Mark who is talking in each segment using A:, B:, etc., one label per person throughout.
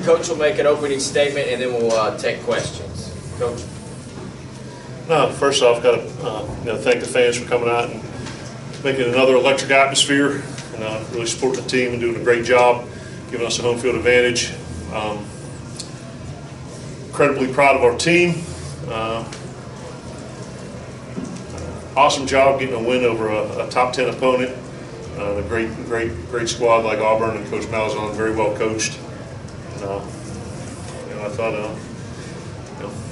A: Coach will make an opening statement, and then we'll take questions. Coach.
B: First off, got to thank the fans for coming out and making another electric atmosphere, and really supporting the team and doing a great job, giving us a home field advantage. Incredibly proud of our team. Awesome job getting a win over a top 10 opponent. A great squad like Auburn, and Coach Malzahn, very well coached. And, I thought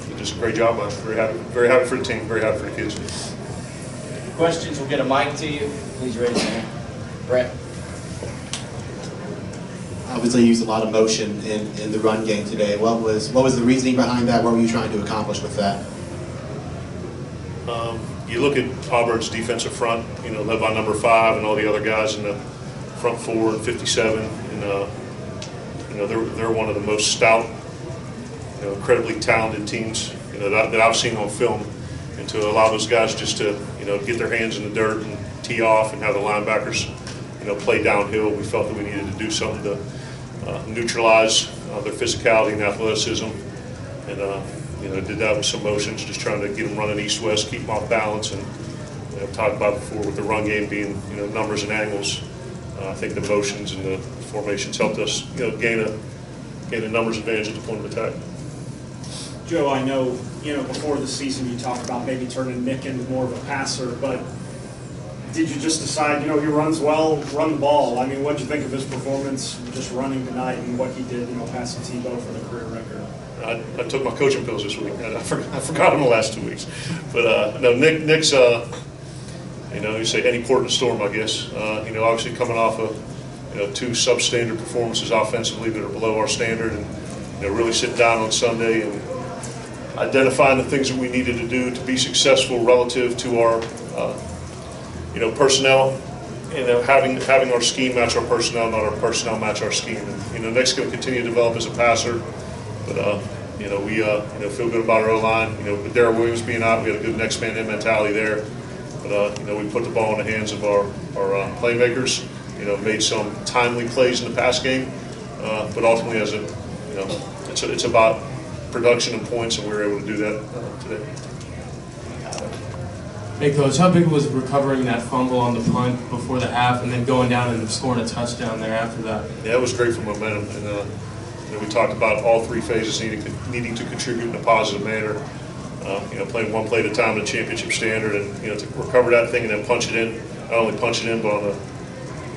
B: he did a great job. I'm very happy for the team, very happy for the kids.
A: Questions? We'll get a mic to you. Please raise your hand. Brett.
C: Obviously, you used a lot of motion in the run game today. What was the reasoning behind that? What were you trying to accomplish with that?
B: You look at Auburn's defensive front, led by number 5 and all the other guys in the front 4 and 57, and they're one of the most stout, incredibly talented teams that I've seen on film, and to allow those guys just to get their hands in the dirt and tee off and have the linebackers play downhill, we felt that we needed to do something to neutralize their physicality and athleticism, and did that with some motions, just trying to get them running east-west, keep them off balance, and talked about before with the run game being numbers and angles. I think the motions and the formations helped us gain a numbers advantage at the point of attack.
D: Joe, I know before the season you talked about maybe turning Nick into more of a passer, but did you just decide, he runs well, run the ball? I mean, what did you think of his performance just running tonight and what he did, passing Tebow for the career record?
B: I took my coaching pills this week. I forgot him the last 2 weeks. But no, Nick's, you say any port in a storm, I guess. Obviously coming off of 2 substandard performances offensively that are below our standard, and really sitting down on Sunday and identifying the things that we needed to do to be successful relative to our personnel, and having our scheme match our personnel, not our personnel match our scheme. And Nick's going to continue to develop as a passer. But we feel good about our O-line. With Darrell Williams being out, we had a good next man in mentality there. But we put the ball in the hands of our playmakers. Made some timely plays in the pass game. But ultimately, it's about production and points, and we were able to do that today.
E: Hey, Coach, how big was recovering that fumble on the punt before the half, and then going down and scoring a touchdown there after that?
B: Yeah, it was great for momentum. And we talked about all 3 phases needing to contribute in a positive manner. Playing one play at a time in a championship standard, and to recover that thing and then punch it in. Not only punch it in, but on a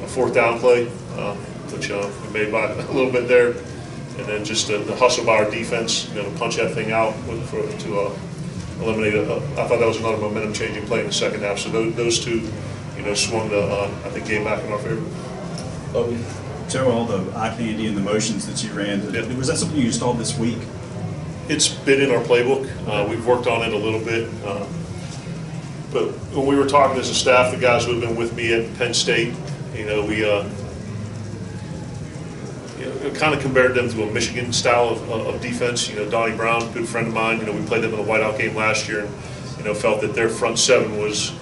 B: 4th down play, which we made by a little bit there, and then just the hustle by our defense, to punch that thing out to eliminate it. I thought that was another momentum-changing play in the second half. So those 2, swung the game back in our favor.
F: Joe, all the eye candy and the motions that you ran, was that something you installed this week?
B: It's been in our playbook. We've worked on it a little bit. But when we were talking as a staff, the guys who have been with me at Penn State, we kind of compared them to a Michigan style of defense. Donnie Brown, good friend of mine, we played them in the whiteout game last year, and felt that their front 7 was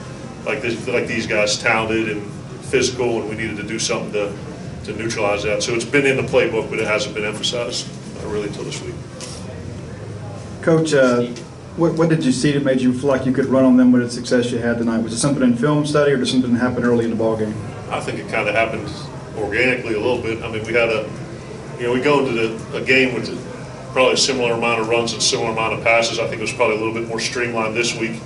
B: like these guys, talented and physical, and we needed to do something to neutralize that. So it's been in the playbook, but it hasn't been emphasized really until this week.
G: Coach, what did you see that made you feel like you could run on them with the success you had tonight? Was it something in film study, or did something happen early in the ball game?
B: I think it kind of happened organically a little bit. I mean, we had we go into a game with probably a similar amount of runs and similar amount of passes. I think it was probably a little bit more streamlined this week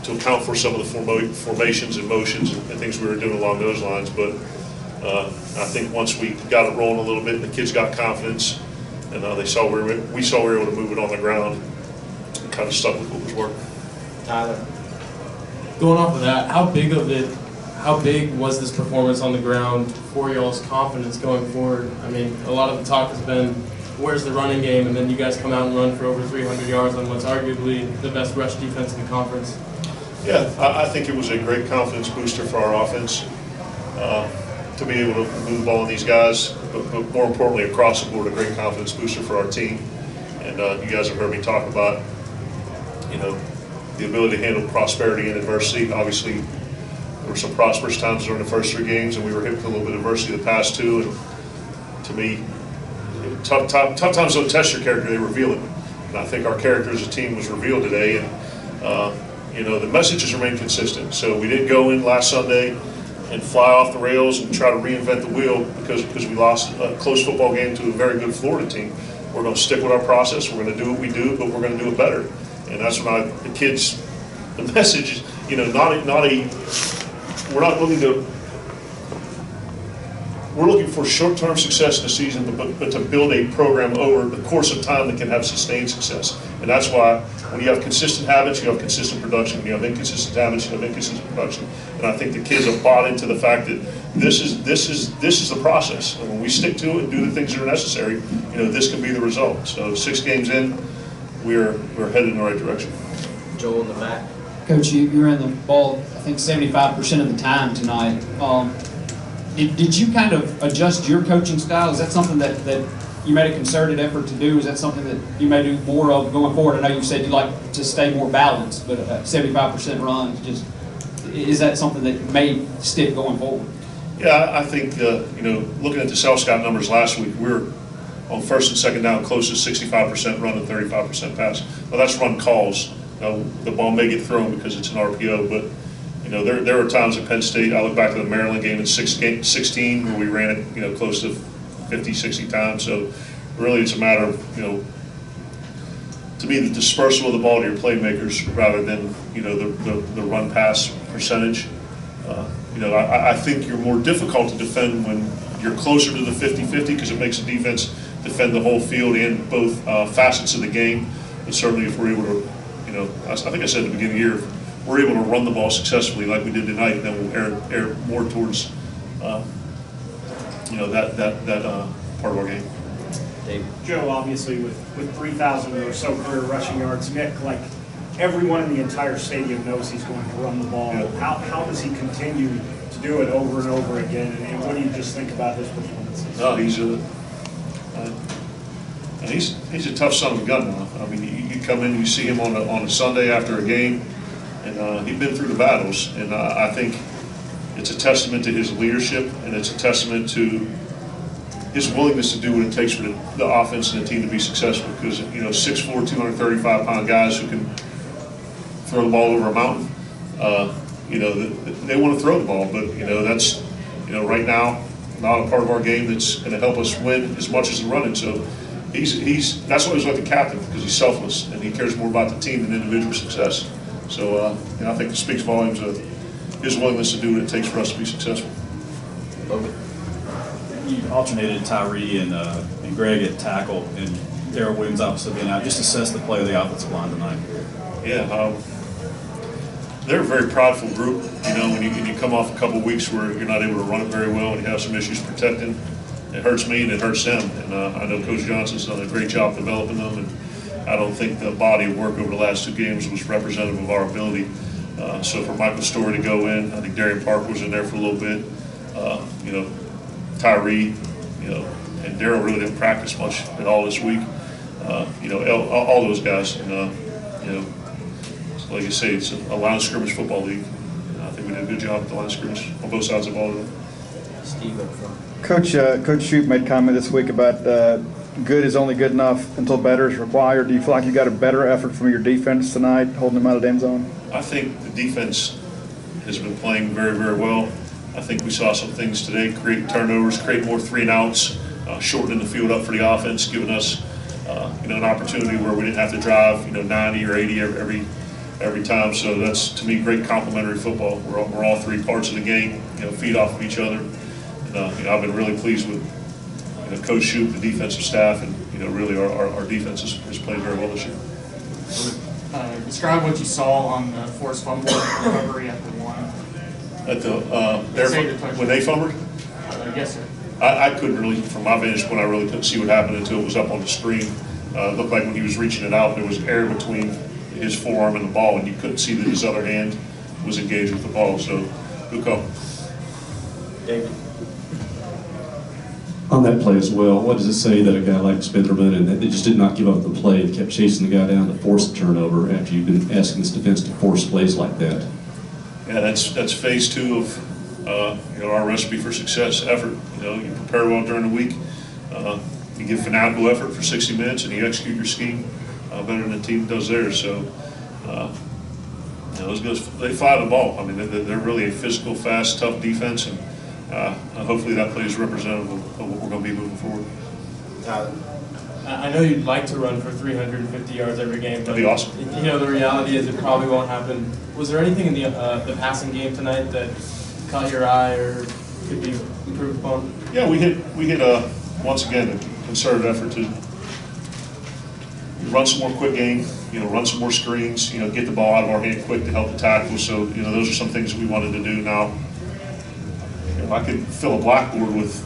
B: to account for some of the formations and motions and things we were doing along those lines. But I think once we got it rolling a little bit, and the kids got confidence, and we saw we were able to move it on the ground, and kind of stuck with what was working.
A: Tyler.
E: Going off of that, how big was this performance on the ground for y'all's confidence going forward? I mean, a lot of the talk has been, where's the running game? And then you guys come out and run for over 300 yards on what's arguably the best rush defense in the conference.
B: Yeah, I think it was a great confidence booster for our offense to be able to move the ball on these guys, but more importantly, across the board, a great confidence booster for our team. And you guys have heard me talk about, the ability to handle prosperity and adversity. Obviously, there were some prosperous times during the first 3 games, and we were hit with a little bit of adversity the past 2. And to me, tough times don't test your character, they reveal it. And I think our character as a team was revealed today, and the messages remain consistent. So we didn't go in last Sunday and fly off the rails and try to reinvent the wheel because we lost a close football game to a very good Florida team. We're going to stick with our process. We're going to do what we do, but we're going to do it better. And that's when the kids, the message is, we're looking for short-term success in the season, but to build a program over the course of time that can have sustained success. And that's why when you have consistent habits, you have consistent production. When you have inconsistent habits, you have inconsistent production. And I think the kids have bought into the fact that this is the process. And when we stick to it and do the things that are necessary, this can be the result. So 6 games in, we're headed in the right direction.
A: Joel in the back.
H: Coach, you ran the ball, I think, 75% of the time tonight. Did you kind of adjust your coaching style? Is that something that you made a concerted effort to do? Is that something that you may do more of going forward? I know you said you like to stay more balanced, but 75% runs, is that something that may stick going forward?
B: Yeah, I think, looking at the self-scout numbers last week, we're on first and second down close to 65% run and 35% pass. Well, that's run calls. The ball may get thrown because it's an RPO, but there were times at Penn State, I look back to the Maryland game in 16 where we ran it, close to 50, 60 times. So really it's a matter of, to me, the dispersal of the ball to your playmakers rather than, the run pass percentage. I think you're more difficult to defend when you're closer to the 50-50 because it makes the defense defend the whole field and both facets of the game. But certainly if we're able to, I think I said at the beginning of the year, if we're able to run the ball successfully like we did tonight, then we'll err more towards, that part of our game.
A: David.
D: Joe, obviously with 3,000 or so career rushing yards, Nick, like everyone in the entire stadium knows he's going to run the ball.
B: Yeah.
D: How does he continue to do it over and over again? And what do you just think about his performances?
B: No, he's a tough son of a gun now. I mean, you come in, you see him on a Sunday after a game, and he's been through the battles. And I think it's a testament to his leadership, and it's a testament to his willingness to do what it takes for the offense and the team to be successful. Because 6'4", 235-pound guys who can throw the ball over a mountain, they want to throw the ball, but that's right now not a part of our game that's going to help us win as much as the running. So that's why he's like the captain, because he's selfless and he cares more about the team than individual success. So I think it speaks volumes of his willingness to do what it takes for us to be successful.
A: Okay.
F: You alternated Tyree and Greg at tackle, and Darrell Williams obviously being out. Just assess the play of the offensive line tonight.
B: Yeah, they're a very prideful group. When you come off a couple of weeks where you're not able to run it very well and you have some issues protecting, it hurts me and it hurts them. And I know Coach Johnson's done a great job developing them, and I don't think the body of work over the last 2 games was representative of our ability. So for Michael Story to go in, I think Darian Parker was in there for a little bit. Tyree, and Darrell really didn't practice much at all this week. All those guys, like you say, it's a line of scrimmage football league. And I think we did a good job at the line of scrimmage on both sides of the ball.
A: Steve up front.
G: Coach Shoup made a comment this week about good is only good enough until better is required. Do you feel like you got a better effort from your defense tonight, holding them out of the end zone?
B: I think the defense has been playing very, very well. I think we saw some things today, create turnovers, create more 3-and-outs, shortening the field up for the offense, giving us an opportunity where we didn't have to drive 90 or 80 every time. So that's, to me, great complementary football. We're all 3 parts of the game, feed off of each other. And I've been really pleased with Coach Shoup, the defensive staff, and really our defense has played very well this year.
I: Describe what you saw on the forced fumble recovery at the one.
B: At when they fumbled?
I: Yes, sir.
B: I couldn't really, from my vantage point, I really couldn't see what happened until it was up on the screen. It looked like when he was reaching it out, there was air between his forearm and the ball, and you couldn't see that his other hand was engaged with the ball. So, good call.
A: David.
J: On that play as well, what does it say that a guy like Spenderman and they just did not give up the play and kept chasing the guy down to force the turnover after you've been asking this defense to force plays like that?
B: Yeah, that's phase 2 of our recipe for success effort. You prepare well during the week. you give fanatical effort for 60 minutes and you execute your scheme better than the team does theirs. So, those guys, they fly the ball. I mean, they're really a physical, fast, tough defense, and hopefully that plays representative of what we're going to be moving forward.
E: I know you'd like to run for 350 yards every game, but
B: That'd be awesome.
E: You know, the reality is it probably won't happen. Was there anything in the passing game tonight that caught your eye or could be improved upon?
B: Yeah, we hit once again a concerted effort to run some more quick game, run some more screens, get the ball out of our hand quick to help the tackle. So, those are some things we wanted to do. Now, I could fill a blackboard with,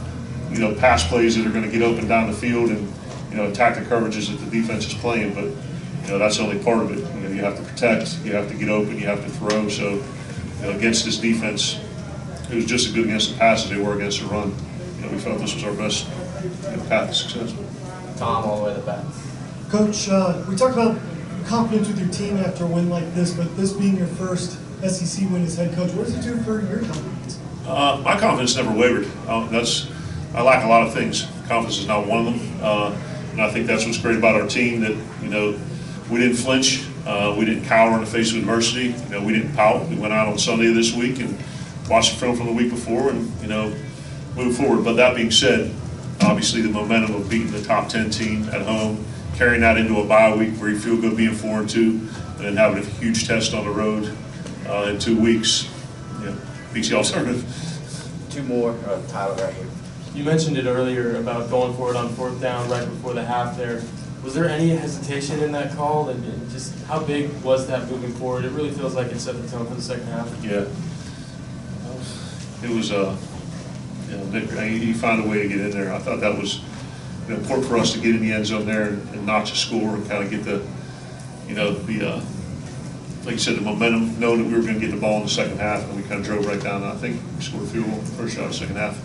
B: pass plays that are going to get open down the field and, attack the coverages that the defense is playing, but, that's only part of it. You have to protect, you have to get open, you have to throw. So, against this defense, it was just as good against the pass as they were against the run. We felt this was our best path to success.
A: Tom, all the way to the back.
K: Coach, we talked about confidence with your team after a win like this, but this being your first SEC win as head coach, what does it do for your confidence?
B: My confidence never wavered. I lack a lot of things. Confidence is not one of them, and I think that's what's great about our team. That we didn't flinch, we didn't cower in the face of adversity. We didn't pout. We went out on Sunday this week and watched the film from the week before, and moved forward. But that being said, obviously the momentum of beating the top 10 team at home, carrying that into a bye week where you feel good being 4-2, and then having a huge test on the road in 2 weeks, beats the alternative.
A: Two more, Tyler right here.
E: You mentioned it earlier about going for it on 4th down right before the half there. Was there any hesitation in that call, and just how big was that moving forward? It really feels like it set the tone for the second half.
B: Yeah. It was, you find a way to get in there. I thought that was important for us to get in the end zone there and notch a score and kind of get the, like you said, the momentum, knowing that we were going to get the ball in the second half, and we kind of drove right down. I think we scored a field goal in the first shot of the second half.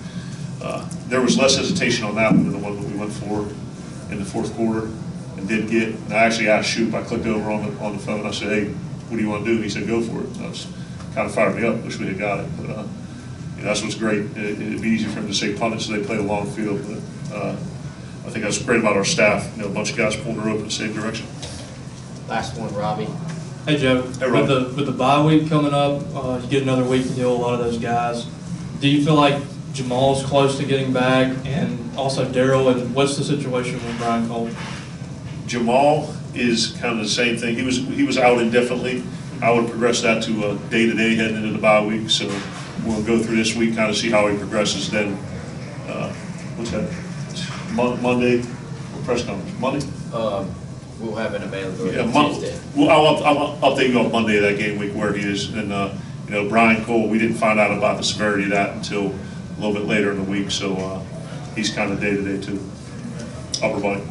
B: There was less hesitation on that one than the one that we went for in the fourth quarter and did get. And I actually asked Shoop, I clicked over on the phone, and I said, hey, what do you want to do? And he said, go for it. And that was kind of fired me up. Wish we had got it. But that's what's great. It'd be easy for him to say punt it, so they play a long field. But I think that's great about our staff. A bunch of guys pulling the rope in the same direction.
A: Last one, Robbie.
L: Hey, Joe.
B: Hey, Rob.
L: With the bye week coming up, you get another week to deal with a lot of those guys. Do you feel like Jamal's close to getting back, and also Daryl, and what's the situation with Brian Cole?
B: Jamal is kind of the same thing. He was out indefinitely. I would progress that to a day-to-day heading into the bye week. So we'll go through this week, kind of see how he progresses. Then, what's that? Monday, press conference. Monday.
A: We'll have an availability
B: Yeah,
A: Tuesday.
B: Well, I'll update you on Monday of that game week where he is. And Brian Cole, we didn't find out about the severity of that until a little bit later in the week. So he's kind of day-to-day too. Upper body.